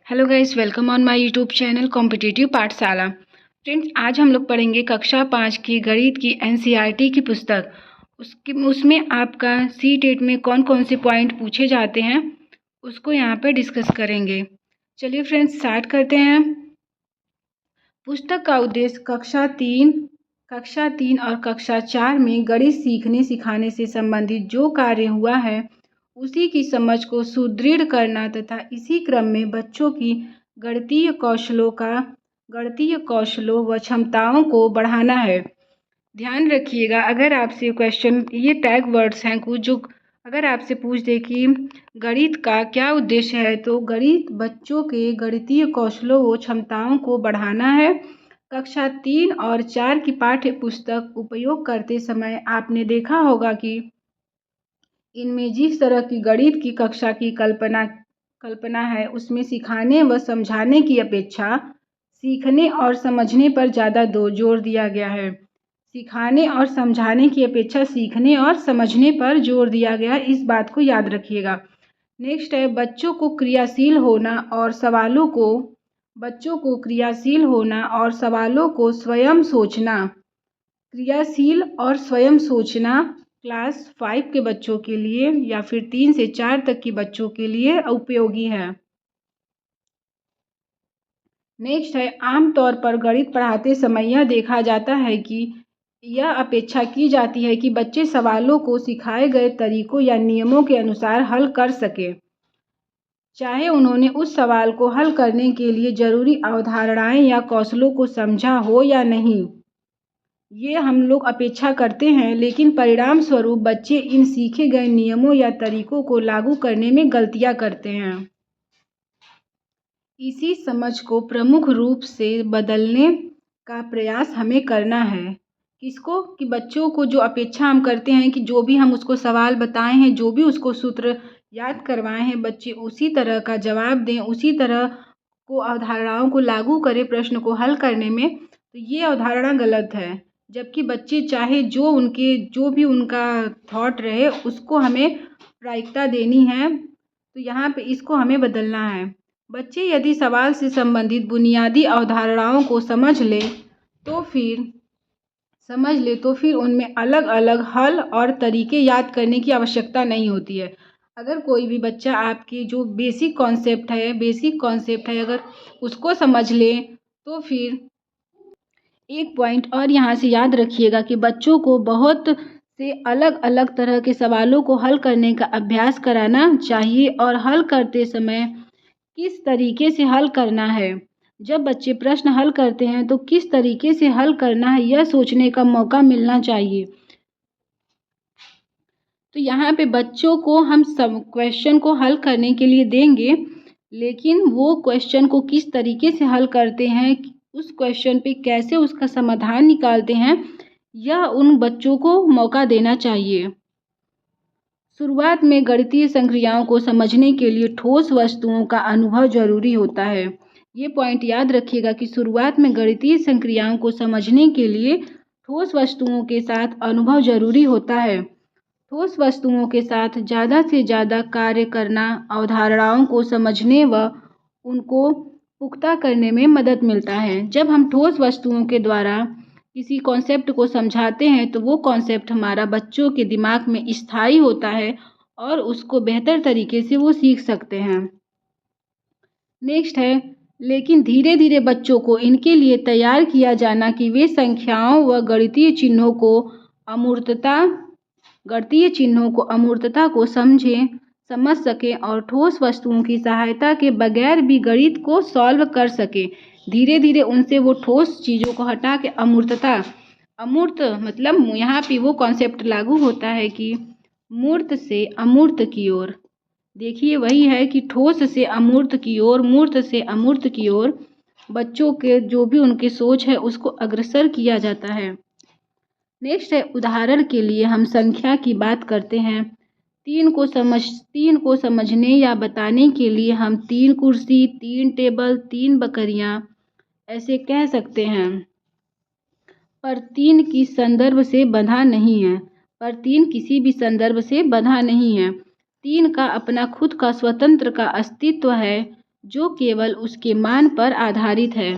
Hello guys, welcome on my YouTube channel competitive पाठशाला। Friends, आज हम लोग पढ़ेंगे कक्षा 5 की गणित की एनसीईआरटी की पुस्तक। उसमें आपका सी टेट में कौन कौन से पॉइंट पूछे जाते हैं उसको यहाँ पे डिस्कस करेंगे। चलिए फ्रेंड्स, स्टार्ट करते हैं। पुस्तक का उद्देश्य कक्षा तीन और कक्षा 4 में गणित सीखने सिखाने से संबंधित जो कार्य हुआ है उसी की समझ को सुदृढ़ करना तथा इसी क्रम में बच्चों की गणितीय कौशलों व क्षमताओं को बढ़ाना है। ध्यान रखिएगा, अगर आपसे क्वेश्चन, ये टैग वर्ड्स हैं कुछ जो अगर आपसे पूछ दे कि गणित का क्या उद्देश्य है, तो गणित बच्चों के गणितीय कौशलों व क्षमताओं को बढ़ाना है। कक्षा 3 और 4 की पाठ्य पुस्तक उपयोग करते समय आपने देखा होगा कि इनमें जिस तरह की गणित की कक्षा की कल्पना है उसमें सिखाने व समझाने की अपेक्षा सीखने और समझने पर ज़्यादा जोर दिया गया है। सिखाने और समझाने की अपेक्षा सीखने और समझने पर जोर दिया गया है, इस बात को याद रखिएगा। नेक्स्ट है बच्चों को क्रियाशील होना और सवालों को स्वयं सोचना। क्रियाशील और स्वयं सोचना क्लास 5 के बच्चों के लिए या फिर 3 से 4 तक के बच्चों के लिए उपयोगी है। नेक्स्ट है आमतौर पर गणित पढ़ाते समय यह देखा जाता है कि यह अपेक्षा की जाती है कि बच्चे सवालों को सिखाए गए तरीकों या नियमों के अनुसार हल कर सके, चाहे उन्होंने उस सवाल को हल करने के लिए जरूरी अवधारणाएं या कौशलों को समझा हो या नहीं। ये हम लोग अपेक्षा करते हैं, लेकिन परिणाम स्वरूप बच्चे इन सीखे गए नियमों या तरीकों को लागू करने में गलतियां करते हैं। इसी समझ को प्रमुख रूप से बदलने का प्रयास हमें करना है। किसको? कि बच्चों को जो अपेक्षा हम करते हैं कि जो भी हम उसको सवाल बताए हैं, जो भी उसको सूत्र याद करवाए हैं, बच्चे उसी तरह का जवाब दें, उसी तरह को अवधारणाओं को लागू करें प्रश्न को हल करने में, तो ये अवधारणा गलत है। जबकि बच्चे चाहे जो भी उनका थॉट रहे उसको हमें प्रायिकता देनी है, तो यहाँ पे इसको हमें बदलना है। बच्चे यदि सवाल से संबंधित बुनियादी अवधारणाओं को समझ ले तो फिर उनमें अलग अलग हल और तरीके याद करने की आवश्यकता नहीं होती है। अगर कोई भी बच्चा आपके जो बेसिक कॉन्सेप्ट है अगर उसको समझ ले, तो फिर एक पॉइंट और यहाँ से याद रखिएगा कि बच्चों को बहुत से अलग अलग तरह के सवालों को हल करने का अभ्यास कराना चाहिए और हल करते समय किस तरीके से हल करना है। जब बच्चे प्रश्न हल करते हैं तो किस तरीके से हल करना है, यह सोचने का मौका मिलना चाहिए। तो यहाँ पे बच्चों को हम सब क्वेश्चन को हल करने के लिए देंगे, लेकिन वो क्वेश्चन को किस तरीके से हल करते हैं, उस क्वेश्चन पे कैसे उसका समाधान निकालते हैं, यह उन बच्चों को मौका देना चाहिए। शुरुआत में गणितीय संक्रियाओं को समझने के लिए ठोस वस्तुओं का अनुभव जरूरी होता है। ये पॉइंट याद रखिएगा कि शुरुआत में गणितीय संक्रियाओं को समझने के लिए ठोस वस्तुओं के साथ अनुभव जरूरी होता है। ठोस वस्तुओं के साथ ज़्यादा से ज़्यादा कार्य करना अवधारणाओं को समझने व उनको पुख्ता करने में मदद मिलता है। जब हम ठोस वस्तुओं के द्वारा किसी कॉन्सेप्ट को समझाते हैं तो वो कॉन्सेप्ट हमारा बच्चों के दिमाग में स्थायी होता है और उसको बेहतर तरीके से वो सीख सकते हैं। नेक्स्ट है, लेकिन धीरे धीरे बच्चों को इनके लिए तैयार किया जाना कि वे संख्याओं व गणितीय चिन्हों को अमूर्तता को समझ सकें और ठोस वस्तुओं की सहायता के बगैर भी गणित को सॉल्व कर सकें। धीरे धीरे उनसे वो ठोस चीज़ों को हटा के अमूर्त मतलब यहाँ पे वो कॉन्सेप्ट लागू होता है कि मूर्त से अमूर्त की ओर। देखिए, वही है कि ठोस से अमूर्त की ओर, मूर्त से अमूर्त की ओर बच्चों के जो भी उनकी सोच है उसको अग्रसर किया जाता है। नेक्स्ट है, उदाहरण के लिए हम संख्या की बात करते हैं। 3 को समझने या बताने के लिए हम 3 कुर्सी, 3 टेबल, 3 बकरियां ऐसे कह सकते हैं, पर 3 की संदर्भ से बंधा नहीं है। 3 किसी भी संदर्भ से बंधा नहीं है। 3 का अपना खुद का स्वतंत्र का अस्तित्व है जो केवल उसके मान पर आधारित है।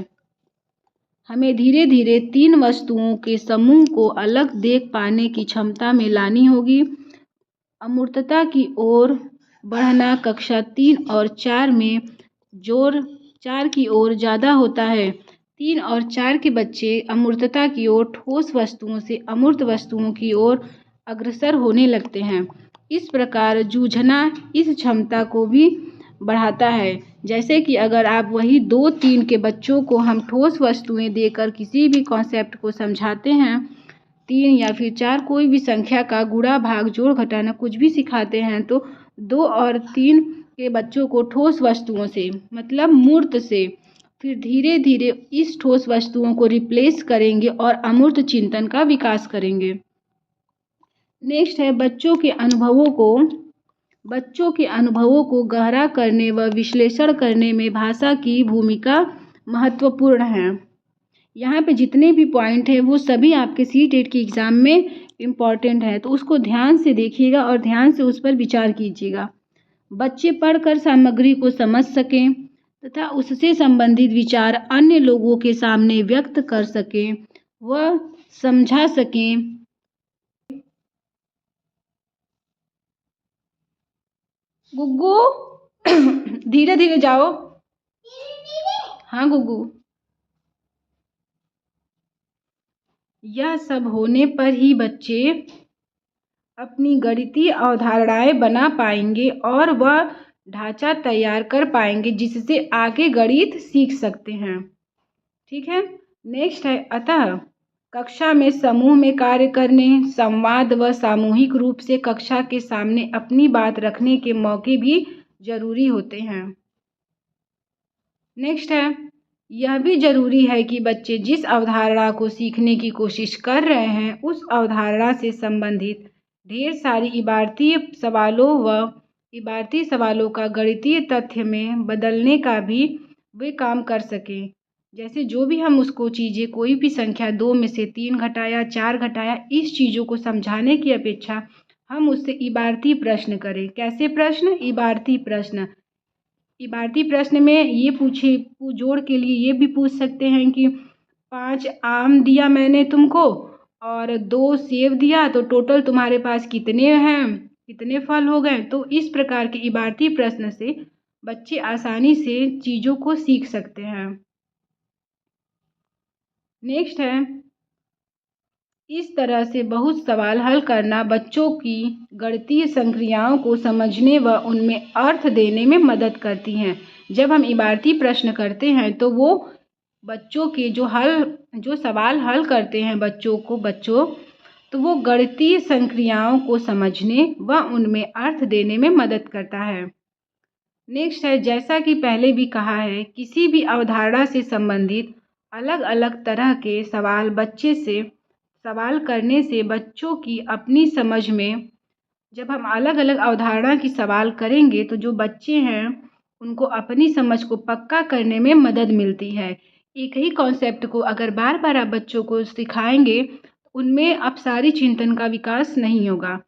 हमें धीरे धीरे 3 वस्तुओं के समूह को अलग देख पाने की क्षमता में लानी होगी। अमूर्तता की ओर बढ़ना कक्षा 3 और 4 में जोर 4 की ओर ज़्यादा होता है। 3 और 4 के बच्चे अमूर्तता की ओर, ठोस वस्तुओं से अमूर्त वस्तुओं की ओर अग्रसर होने लगते हैं। इस प्रकार जूझना इस क्षमता को भी बढ़ाता है। जैसे कि अगर आप वही 2-3 के बच्चों को हम ठोस वस्तुएं देकर किसी भी कॉन्सेप्ट को समझाते हैं, 3 या फिर 4 कोई भी संख्या का गुणा भाग जोड़ घटाना कुछ भी सिखाते हैं, तो 2 और 3 के बच्चों को ठोस वस्तुओं से मतलब मूर्त से फिर धीरे धीरे इस ठोस वस्तुओं को रिप्लेस करेंगे और अमूर्त चिंतन का विकास करेंगे। नेक्स्ट है बच्चों के अनुभवों को गहरा करने व विश्लेषण करने में भाषा की भूमिका महत्वपूर्ण है। यहाँ पे जितने भी पॉइंट हैं वो सभी आपके CTET के एग्ज़ाम में इम्पॉर्टेंट है, तो उसको ध्यान से देखिएगा और ध्यान से उस पर विचार कीजिएगा। बच्चे पढ़कर सामग्री को समझ सकें तथा उससे संबंधित विचार अन्य लोगों के सामने व्यक्त कर सकें व समझा सकें। गुग्गू धीरे धीरे जाओ। हाँ गुग्गू। यह सब होने पर ही बच्चे अपनी गणितीय अवधारणाएं बना पाएंगे और वह ढांचा तैयार कर पाएंगे जिससे आगे गणित सीख सकते हैं। ठीक है। नेक्स्ट है अतः कक्षा में समूह में कार्य करने, संवाद व सामूहिक रूप से कक्षा के सामने अपनी बात रखने के मौके भी जरूरी होते हैं। नेक्स्ट है यह भी जरूरी है कि बच्चे जिस अवधारणा को सीखने की कोशिश कर रहे हैं उस अवधारणा से संबंधित ढेर सारी इबारती सवालों का गणितीय तथ्य में बदलने का भी वे काम कर सकें। जैसे जो भी हम उसको चीज़ें कोई भी संख्या 2 में से 3 घटाया, 4 घटाया, इस चीज़ों को समझाने की अपेक्षा हम उससे इबारती प्रश्न करें। कैसे प्रश्न? इबारती प्रश्न। इबारती प्रश्न में ये जोड़ के लिए ये भी पूछ सकते हैं कि 5 आम दिया मैंने तुमको और 2 सेब दिया, तो टोटल तुम्हारे पास कितने हैं, कितने फल हो गए। तो इस प्रकार के इबारती प्रश्न से बच्चे आसानी से चीज़ों को सीख सकते हैं। नेक्स्ट है इस तरह से बहुत सवाल हल करना बच्चों की गणितीय संक्रियाओं को समझने व उनमें अर्थ देने में मदद करती हैं। जब हम इबारती प्रश्न करते हैं तो वो बच्चों के जो सवाल हल करते हैं तो वो गणितीय संक्रियाओं को समझने व उनमें अर्थ देने में मदद करता है। नेक्स्ट है जैसा कि पहले भी कहा है, किसी भी अवधारणा से संबंधित अलग अलग तरह के सवाल करने से बच्चों की अपनी समझ में, जब हम अलग अलग अवधारणा की सवाल करेंगे तो जो बच्चे हैं उनको अपनी समझ को पक्का करने में मदद मिलती है। एक ही कॉन्सेप्ट को अगर बार बार आप बच्चों को सिखाएंगे उनमें अपसारी चिंतन का विकास नहीं होगा।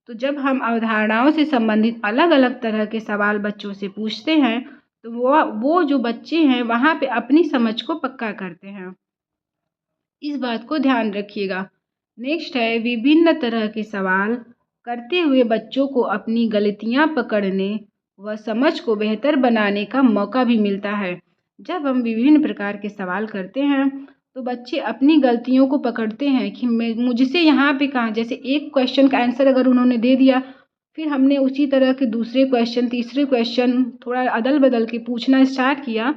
तो जब हम अवधारणाओं से संबंधित अलग अलग तरह के सवाल बच्चों से पूछते हैं तो वो जो बच्चे हैं वहाँ पे अपनी समझ को पक्का करते हैं। इस बात को ध्यान रखिएगा। नेक्स्ट है विभिन्न तरह के सवाल करते हुए बच्चों को अपनी गलतियाँ पकड़ने व समझ को बेहतर बनाने का मौका भी मिलता है। जब हम विभिन्न प्रकार के सवाल करते हैं तो बच्चे अपनी गलतियों को पकड़ते हैं कि मुझसे यहाँ पे कहाँ, जैसे एक क्वेश्चन का आंसर अगर उन्होंने दे दिया, फिर हमने उसी तरह के दूसरे क्वेश्चन, तीसरे क्वेश्चन थोड़ा अदल बदल के पूछना स्टार्ट किया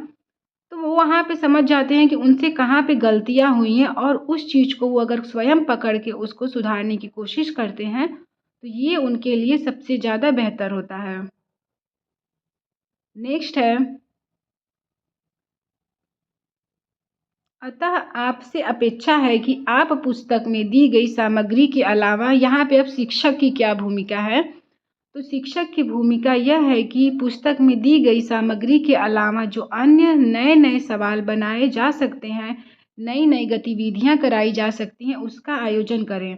तो वो वहाँ पे समझ जाते हैं कि उनसे कहाँ पे गलतियाँ हुई हैं और उस चीज़ को वो अगर स्वयं पकड़ के उसको सुधारने की कोशिश करते हैं तो ये उनके लिए सबसे ज़्यादा बेहतर होता है। नेक्स्ट है अतः आपसे अपेक्षा है कि आप पुस्तक में दी गई सामग्री के अलावा, यहाँ पे अब शिक्षक की क्या भूमिका है, तो शिक्षक की भूमिका यह है कि पुस्तक में दी गई सामग्री के अलावा जो अन्य नए नए सवाल बनाए जा सकते हैं, नई नई गतिविधियां कराई जा सकती हैं, उसका आयोजन करें।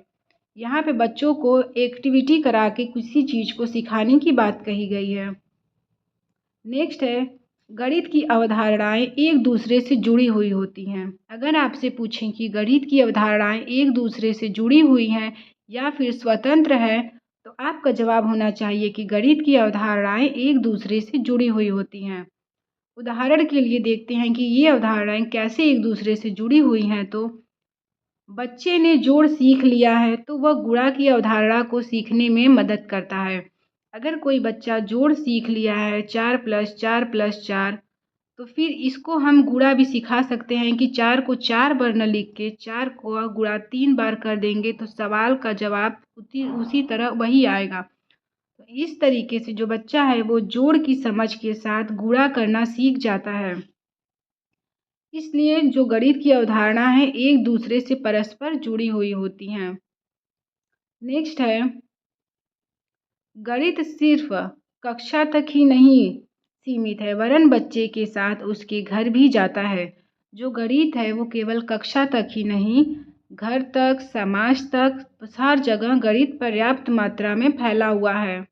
यहाँ पे बच्चों को एक्टिविटी करा के किसी चीज़ को सिखाने की बात कही गई है। नेक्स्ट है गणित की अवधारणाएं एक दूसरे से जुड़ी हुई होती हैं। अगर आपसे पूछें कि गणित की अवधारणाएं एक दूसरे से जुड़ी हुई हैं या फिर स्वतंत्र है, तो आपका जवाब होना चाहिए कि गणित की अवधारणाएं एक दूसरे से जुड़ी हुई होती हैं। उदाहरण के लिए देखते हैं कि ये अवधारणाएं कैसे एक दूसरे से जुड़ी हुई हैं। तो बच्चे ने जोड़ सीख लिया है तो वह गुणा की अवधारणा को सीखने में मदद करता है। अगर कोई बच्चा जोड़ सीख लिया है 4+4+4, तो फिर इसको हम गुणा भी सिखा सकते हैं कि 4 को 4 बार न लिख के 4 को गुणा 3 बार कर देंगे तो सवाल का जवाब उसी तरह वही आएगा। तो इस तरीके से जो बच्चा है वो जोड़ की समझ के साथ गुणा करना सीख जाता है। इसलिए जो गणित की अवधारणा है एक दूसरे से परस्पर जुड़ी हुई होती हैं। नेक्स्ट है, गणित सिर्फ कक्षा तक ही नहीं सीमित है वरन बच्चे के साथ उसके घर भी जाता है। जो गणित है वो केवल कक्षा तक ही नहीं, घर तक, समाज तक, हर जगह गणित पर्याप्त मात्रा में फैला हुआ है।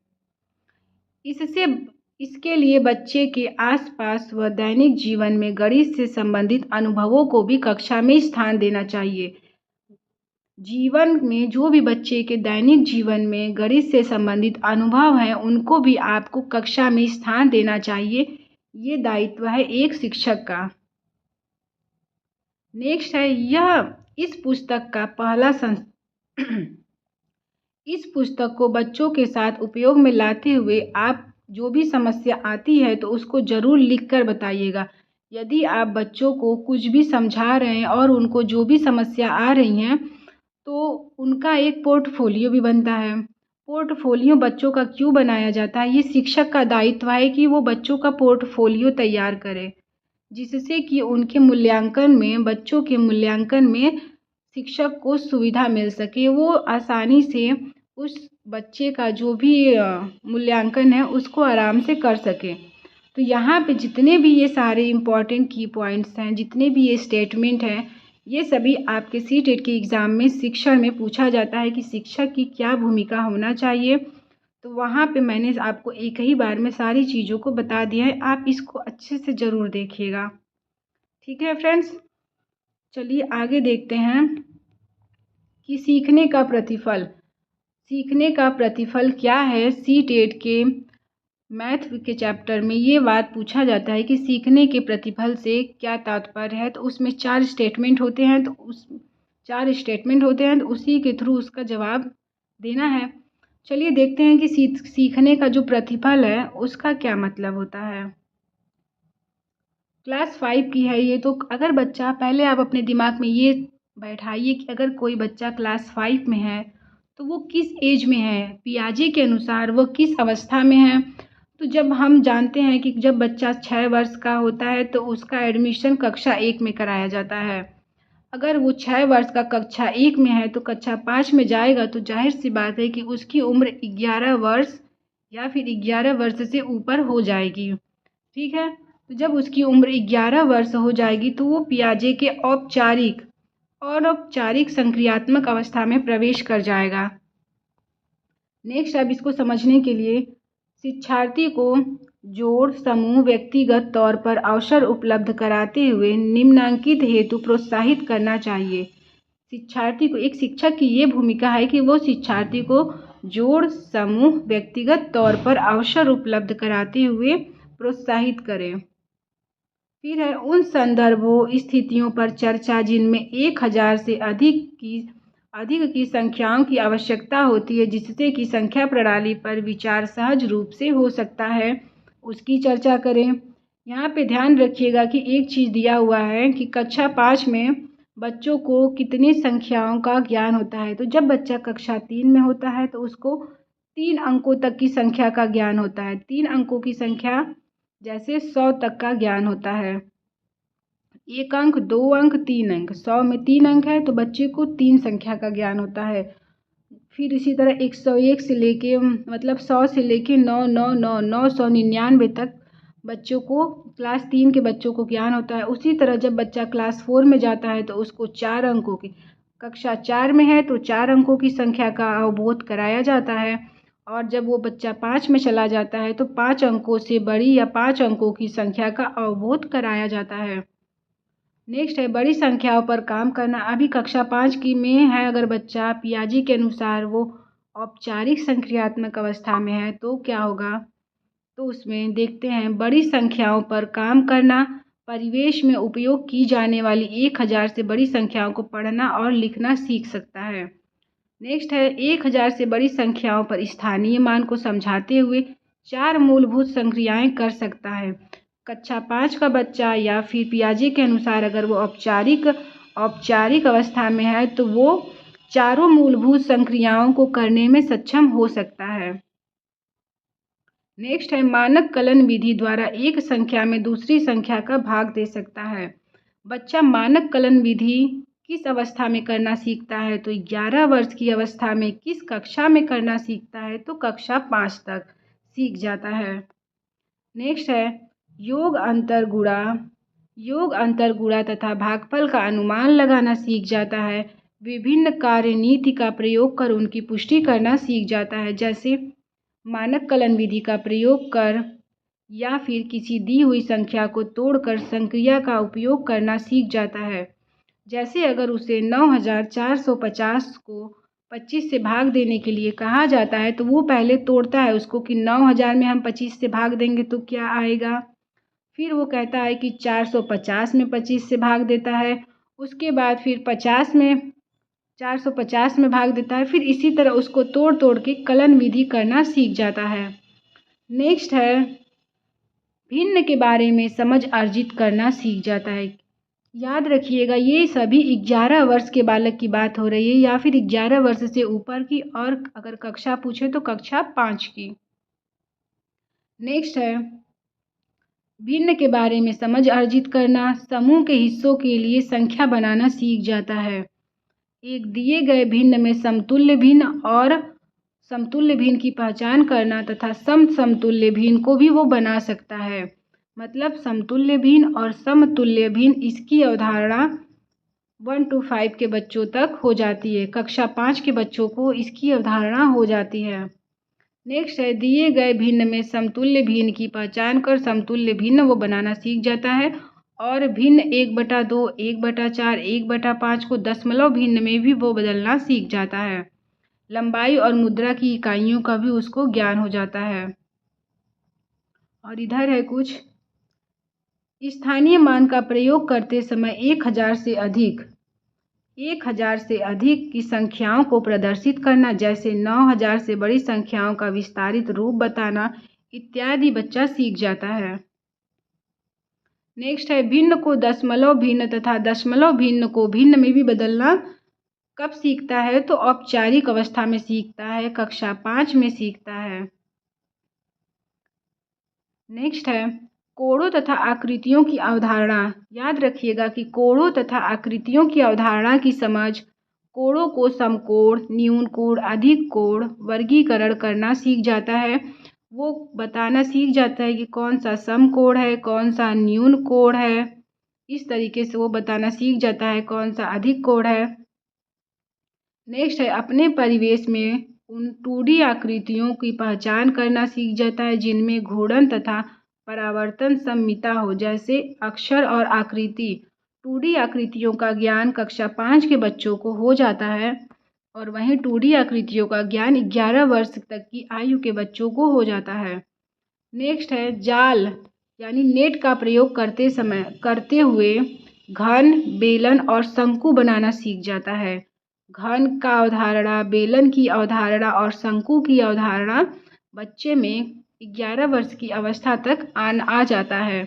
इससे इसके लिए बच्चे के आसपास व दैनिक जीवन में गणित से संबंधित अनुभवों को भी कक्षा में स्थान देना चाहिए। जीवन में जो भी बच्चे के दैनिक जीवन में गणित से संबंधित अनुभव हैं उनको भी आपको कक्षा में स्थान देना चाहिए। ये दायित्व है एक शिक्षक का। नेक्स्ट है, यह इस पुस्तक का पहला इस पुस्तक को बच्चों के साथ उपयोग में लाते हुए आप जो भी समस्या आती है तो उसको ज़रूर लिख कर बताइएगा। यदि आप बच्चों को कुछ भी समझा रहे हैं और उनको जो भी समस्या आ रही हैं तो उनका एक पोर्टफोलियो भी बनता है। पोर्टफोलियो बच्चों का क्यों बनाया जाता है? ये शिक्षक का दायित्व है कि वो बच्चों का पोर्टफोलियो तैयार करे, जिससे कि उनके मूल्यांकन में, बच्चों के मूल्यांकन में शिक्षक को सुविधा मिल सके। वो आसानी से उस बच्चे का जो भी मूल्यांकन है उसको आराम से कर सके। तो यहाँ पे जितने भी ये सारे इम्पॉर्टेंट की पॉइंट्स हैं, जितने भी ये स्टेटमेंट हैं, ये सभी आपके सीटेट के एग्ज़ाम में शिक्षण में पूछा जाता है कि शिक्षक की क्या भूमिका होना चाहिए। तो वहाँ पे मैंने आपको एक ही बार में सारी चीज़ों को बता दिया है। आप इसको अच्छे से ज़रूर देखिएगा। ठीक है फ्रेंड्स, चलिए आगे देखते हैं कि सीखने का प्रतिफल क्या है। सीटेट के मैथ के चैप्टर में ये बात पूछा जाता है कि सीखने के प्रतिफल से क्या तात्पर्य है। तो उसमें 4 स्टेटमेंट होते हैं, तो उसी के थ्रू उसका जवाब देना है। चलिए देखते हैं कि सीखने का जो प्रतिफल है उसका क्या मतलब होता है। क्लास 5 की है ये। तो अगर बच्चा, पहले आप अपने दिमाग में ये बैठाइए कि अगर कोई बच्चा क्लास 5 में है तो वो किस एज में है, पियाजे के अनुसार वो किस अवस्था में है। तो जब हम जानते हैं कि जब बच्चा 6 वर्ष का होता है तो उसका एडमिशन कक्षा 1 में कराया जाता है। अगर वो 6 वर्ष का कक्षा 1 में है तो कक्षा 5 में जाएगा तो जाहिर सी बात है कि उसकी उम्र 11 वर्ष या फिर 11 वर्ष से ऊपर हो जाएगी। ठीक है, तो जब उसकी उम्र 11 वर्ष हो जाएगी तो वो पियाजे के औपचारिक संक्रियात्मक अवस्था में प्रवेश कर जाएगा। नेक्स्ट, अब इसको समझने के लिए शिक्षार्थी को जोड़, समूह, व्यक्तिगत तौर पर अवसर उपलब्ध कराते हुए निम्नांकित हेतु प्रोत्साहित करना चाहिए। शिक्षार्थी को, एक शिक्षक की ये भूमिका है कि वो शिक्षार्थी को जोड़, समूह, व्यक्तिगत तौर पर अवसर उपलब्ध कराते हुए प्रोत्साहित करें। फिर है उन संदर्भों, स्थितियों पर चर्चा जिनमें 1000 से अधिक की संख्याओं की आवश्यकता होती है, जिससे कि संख्या प्रणाली पर विचार सहज रूप से हो सकता है, उसकी चर्चा करें। यहाँ पे ध्यान रखिएगा कि एक चीज़ दिया हुआ है कि कक्षा 5 में बच्चों को कितनी संख्याओं का ज्ञान होता है। तो जब बच्चा कक्षा 3 में होता है तो उसको 3 अंकों तक की संख्या का ज्ञान होता है। 3 अंकों की संख्या जैसे 100 तक का ज्ञान होता है। 1 अंक, 2 अंक, 3 अंक। 100 में 3 अंक है तो बच्चे को 3 संख्या का ज्ञान होता है। फिर इसी तरह 101 से लेके, मतलब 100 से लेके 999 तक बच्चों को, क्लास 3 के बच्चों को ज्ञान होता है। उसी तरह जब बच्चा क्लास 4 में जाता है तो उसको 4 अंकों की, कक्षा 4 में है तो 4 अंकों की संख्या का अवबोध कराया जाता है। और जब वो बच्चा 5 में चला जाता है तो 5 अंकों से बड़ी या 5 अंकों की संख्या का अवबोध कराया जाता है। नेक्स्ट है बड़ी संख्याओं पर काम करना। अभी कक्षा 5 की में है, अगर बच्चा पियाजी के अनुसार वो औपचारिक संक्रियात्मक अवस्था में है तो क्या होगा? तो उसमें देखते हैं बड़ी संख्याओं पर काम करना, परिवेश में उपयोग की जाने वाली 1000 से बड़ी संख्याओं को पढ़ना और लिखना सीख सकता है। नेक्स्ट है 1000 से बड़ी संख्याओं पर स्थानीय मान को समझाते हुए 4 मूलभूत संक्रियाएं कर सकता है। कक्षा 5 का बच्चा या फिर पियाजे के अनुसार अगर वो औपचारिक अवस्था में है तो वो चारों मूलभूत संक्रियाओं को करने में सक्षम हो सकता है। नेक्स्ट है मानक कलन विधि द्वारा एक संख्या में दूसरी संख्या का भाग दे सकता है। बच्चा मानक कलन विधि किस अवस्था में करना सीखता है? तो 11 वर्ष की अवस्था में। किस कक्षा में करना सीखता है? तो कक्षा 5 तक सीख जाता है। नेक्स्ट है योग अंतर गुणा तथा भागफल का अनुमान लगाना सीख जाता है। विभिन्न कार्यनीति का प्रयोग कर उनकी पुष्टि करना सीख जाता है, जैसे मानक कलन विधि का प्रयोग कर या फिर किसी दी हुई संख्या को तोड़कर संक्रिया का उपयोग करना सीख जाता है। जैसे अगर उसे 9450 को 25 से भाग देने के लिए कहा जाता है तो वो पहले तोड़ता है उसको कि 9000 में हम 25 से भाग देंगे तो क्या आएगा। फिर वो कहता है कि 450 में 25 से भाग देता है, उसके बाद फिर 450 में भाग देता है। फिर इसी तरह उसको तोड़ तोड़ के कलन विधि करना सीख जाता है। नेक्स्ट है भिन्न के बारे में समझ अर्जित करना सीख जाता है। याद रखिएगा ये सभी 11 वर्ष के बालक की बात हो रही है या फिर 11 वर्ष से ऊपर की, और अगर कक्षा पूछे तो कक्षा 5 की। नेक्स्ट है भिन्न के बारे में समझ अर्जित करना। समूह के हिस्सों के लिए संख्या बनाना सीख जाता है। एक दिए गए भिन्न में समतुल्य भिन्न और समतुल्य भिन्न की पहचान करना तथा समतुल्य भिन्न को भी वो बना सकता है। मतलब समतुल्य भिन्न और समतुल्य भिन्न, इसकी अवधारणा 1 to 5 के बच्चों तक हो जाती है। कक्षा 5 के बच्चों को इसकी अवधारणा हो जाती है। नेक्स्ट है दिए गए भिन्न में समतुल्य भिन्न की पहचान कर समतुल्य भिन्न वो बनाना सीख जाता है। और भिन्न 1/2, 1/4, 1/5 को दशमलव भिन्न में भी वो बदलना सीख जाता है। लंबाई और मुद्रा की इकाइयों का भी उसको ज्ञान हो जाता है। और इधर है कुछ स्थानीय मान का प्रयोग करते समय 1000 से अधिक की संख्याओं को प्रदर्शित करना, जैसे 9000 से बड़ी संख्याओं का विस्तारित रूप बताना इत्यादि बच्चा सीख जाता है। नेक्स्ट है भिन्न को दशमलव भिन्न तथा दशमलव भिन्न को भिन्न में भी बदलना कब सीखता है? तो औपचारिक अवस्था में सीखता है, कक्षा 5 में सीखता है। नेक्स्ट है कोणों तथा आकृतियों की अवधारणा। याद रखिएगा कि कोणों तथा आकृतियों की अवधारणा की समझ कोणों को समकोण, न्यून कोण, अधिक कोण वर्गीकरण करना सीख जाता है। वो बताना सीख जाता है कि कौन सा समकोण है, कौन सा न्यून कोण है। इस तरीके से वो बताना सीख जाता है कौन सा अधिक कोण है। नेक्स्ट है अपने परिवेश में उन 2D आकृतियों की पहचान करना सीख जाता है जिनमें घूर्णन तथा परावर्तन सम्मिता हो, जैसे अक्षर और आकृति। 2D आकृतियों का ज्ञान कक्षा 5 के बच्चों को हो जाता है और वहीं 2D आकृतियों का ज्ञान 11 वर्ष तक की आयु के बच्चों को हो जाता है। नेक्स्ट है जाल यानी नेट का प्रयोग करते हुए घन, बेलन और शंकु बनाना सीख जाता है। घन का अवधारणा, बेलन की अवधारणा और शंकु की अवधारणा बच्चे में 11 वर्ष की अवस्था तक आ जाता है।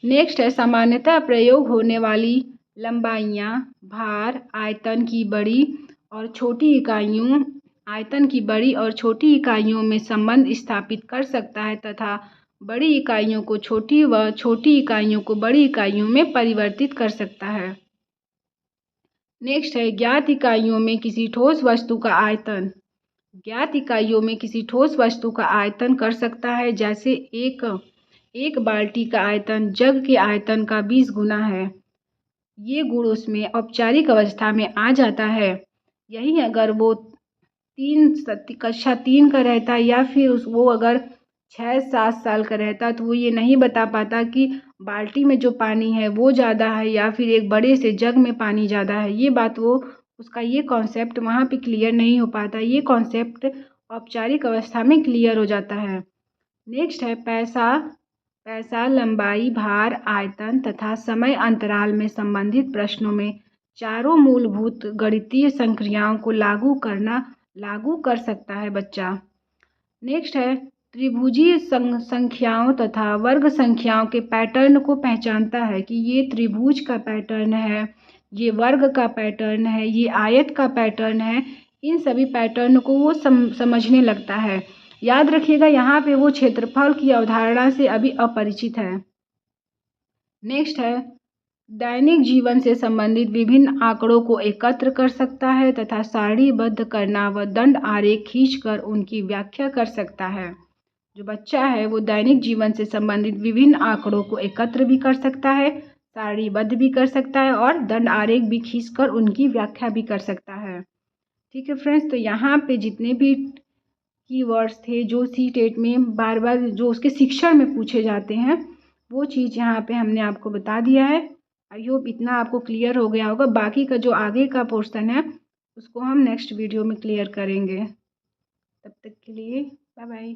नेक्स्ट है सामान्यतः प्रयोग होने वाली लंबाइयाँ, भार, आयतन की बड़ी और छोटी इकाइयों में संबंध स्थापित कर सकता है तथा बड़ी इकाइयों को छोटी व छोटी इकाइयों को बड़ी इकाइयों में परिवर्तित कर सकता है। नेक्स्ट है ज्ञात इकाइयों में किसी ठोस वस्तु का आयतन कर सकता है, जैसे एक बाल्टी का आयतन जग के आयतन का 20 गुना है। ये गुण उसमें औपचारिक अवस्था में आ जाता है। यही अगर वो कक्षा 3 का रहता या फिर वो अगर 6-7 साल का रहता तो वो ये नहीं बता पाता कि बाल्टी में जो पानी है वो ज़्यादा है या फिर एक बड़े से जग में पानी ज़्यादा है। ये बात वो उसका ये कॉन्सेप्ट वहाँ पे क्लियर नहीं हो पाता। ये कॉन्सेप्ट औपचारिक अवस्था में क्लियर हो जाता है। नेक्स्ट है पैसा, लंबाई, भार, आयतन तथा समय अंतराल में संबंधित प्रश्नों में चारों मूलभूत गणितीय संक्रियाओं को लागू कर सकता है बच्चा। नेक्स्ट है त्रिभुजीय संख्याओं तथा वर्ग संख्याओं के पैटर्न को पहचानता है कि ये त्रिभुज का पैटर्न है, ये वर्ग का पैटर्न है, ये आयत का पैटर्न है। इन सभी पैटर्न को वो समझने लगता है। याद रखिएगा यहाँ पे वो क्षेत्रफल की अवधारणा से अभी अपरिचित है। नेक्स्ट है दैनिक जीवन से संबंधित विभिन्न आंकड़ों को एकत्र कर सकता है तथा सारणीबद्ध करना व दंड आरेख खींचकर उनकी व्याख्या कर सकता है। जो बच्चा है वो दैनिक जीवन से संबंधित विभिन्न आंकड़ों को एकत्र भी कर सकता है, सारणीबद्ध भी कर सकता है और दंड आरेख भी खींचकर उनकी व्याख्या भी कर सकता है। ठीक है फ्रेंड्स, तो यहाँ पे जितने भी कीवर्ड्स थे जो सीटेट में बार बार जो उसके शिक्षण में पूछे जाते हैं वो चीज़ यहाँ पे हमने आपको बता दिया है। आई होप इतना आपको क्लियर हो गया होगा। बाकी का जो आगे का पोर्शन है उसको हम नेक्स्ट वीडियो में क्लियर करेंगे। तब तक के लिए बाय बाय।